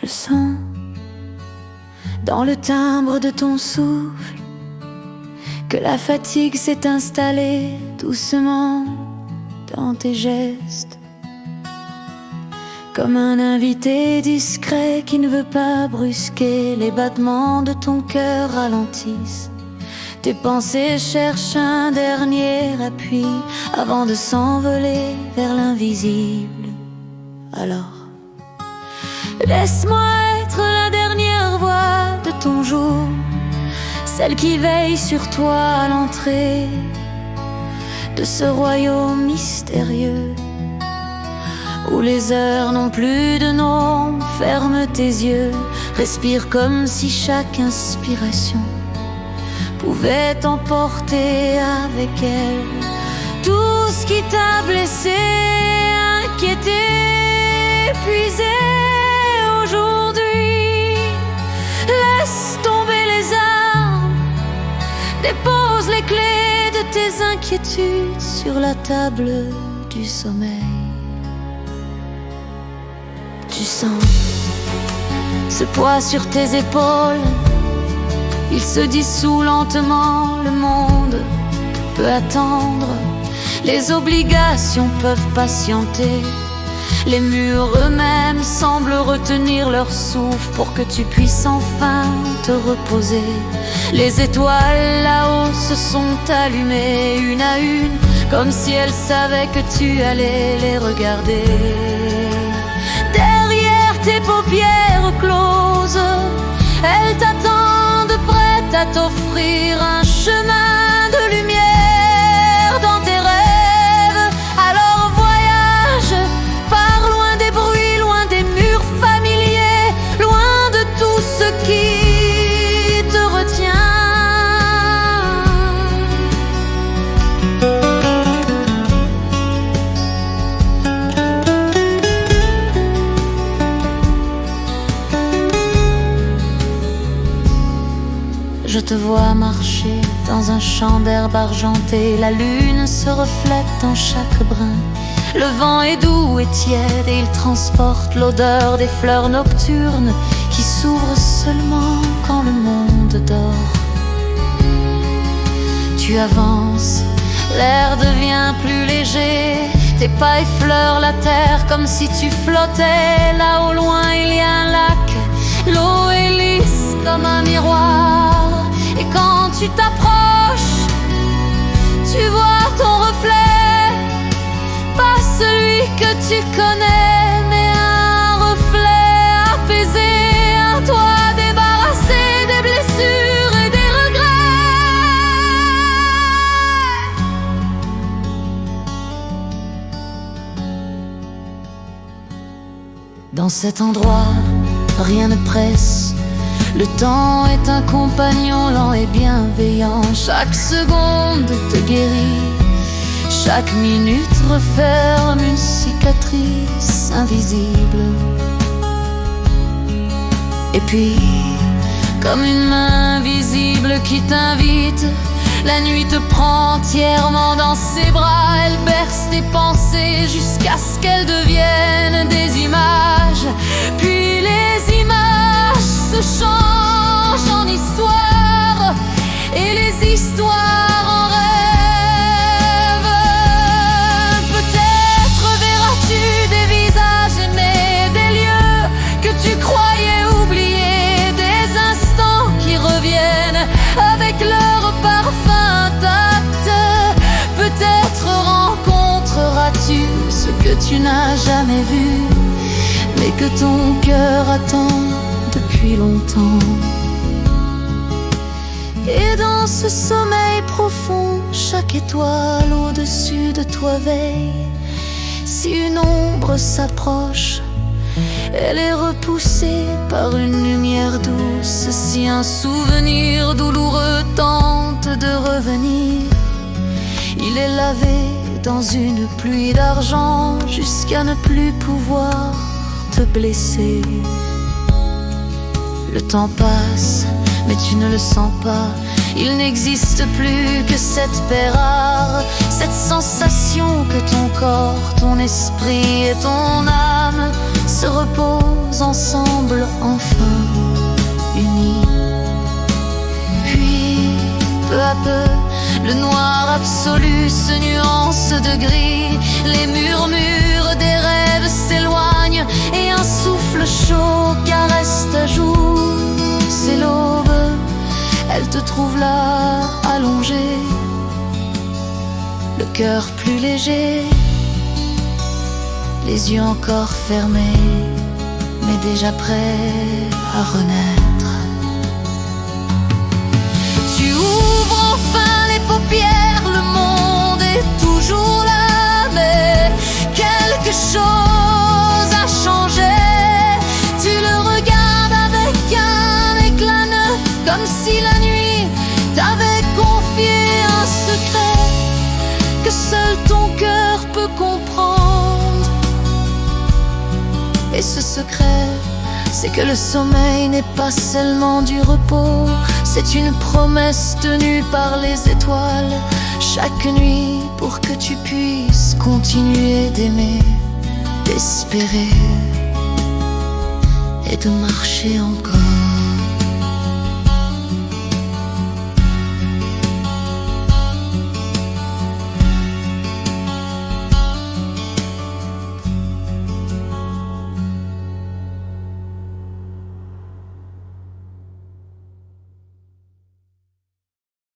Je sens dans le timbre de ton souffle que la fatigue s'est installée doucement dans tes gestes, comme un invité discret qui ne veut pas brusquer. Les battements de ton cœur ralentissent, tes pensées cherchent un dernier appui avant de s'envoler vers l'invisible. Alors, laisse-moi être la dernière voix de ton jour, celle qui veille sur toi à l'entrée de ce royaume mystérieux où les heures n'ont plus de nom. Ferme tes yeux, respire comme si chaque inspiration pouvait t'emporter avec elle. Tout ce qui t'a blessé, inquiété, épuisé aujourd'hui, laisse tomber les armes, dépose les clés de tes inquiétudes sur la table du sommeil. Tu sens ce poids sur tes épaules, il se dissout lentement. Le monde peut attendre, les obligations peuvent patienter, les murs eux-mêmes semblent retenir leur souffle pour que tu puisses enfin te reposer. Les étoiles là-haut se sont allumées une à une, comme si elles savaient que tu allais les regarder. Derrière tes paupières closes, elles t'attendent, prêtes à t'offrir un chemin de lumière dans tes rêves. Alors voyage, pars loin des bruits, loin des murs familiers, loin de tout ce qui te retient. Je te vois marcher dans un champ d'herbe argentée, la lune se reflète dans chaque brin. Le vent est doux et tiède et il transporte l'odeur des fleurs nocturnes qui s'ouvrent seulement quand le monde dort. Tu avances, l'air devient plus léger, tes pas effleurent la terre comme si tu flottais. Là au loin il y a un lac, l'eau est lisse comme un miroir. Et quand tu t'approches, tu vois ton reflet, pas celui que tu connais, mais un reflet apaisé, un toit débarrassé des blessures et des regrets. Dans cet endroit, rien ne presse. Le temps est un compagnon lent et bienveillant. Chaque seconde te guérit, chaque minute referme une cicatrice invisible. Et puis, comme une main invisible qui t'invite, la nuit te prend entièrement dans ses bras. Elle berce tes pensées jusqu'à ce qu'elles deviennent des images. Puis les images se changent en histoire et les histoires en rêves. Peut-être verras-tu des visages aimés, des lieux que tu croyais oublier, des instants qui reviennent avec leur parfum intact. Peut-être rencontreras-tu ce que tu n'as jamais vu, mais que ton cœur attend depuis longtemps. Et dans ce sommeil profond, chaque étoile au-dessus de toi veille. Si une ombre s'approche, elle est repoussée par une lumière douce. Si un souvenir douloureux tente de revenir, il est lavé dans une pluie d'argent jusqu'à ne plus pouvoir te blesser. Le temps passe, mais tu ne le sens pas. Il n'existe plus que cette paix rare, cette sensation que ton corps, ton esprit et ton âme se reposent ensemble enfin unis. Puis, peu à peu, le noir absolu se nuance de gris. Les murmures des rêves s'éloignent et un souffle chaud caresse ta joue. C'est l'aube, elle te trouve là, allongé, le cœur plus léger, les yeux encore fermés, mais déjà prêts à renaître. Tu ouvres enfin les paupières, le monde est toujours là, mais quelque chose a changé. Tu le regardes avec un éclat neuf, comme si la nuit t'avait confié un secret que seul ton cœur peut comprendre. Et ce secret, c'est que le sommeil n'est pas seulement du repos, c'est une promesse tenue par les étoiles chaque nuit pour que tu puisses continuer d'aimer, d'espérer et de marcher encore.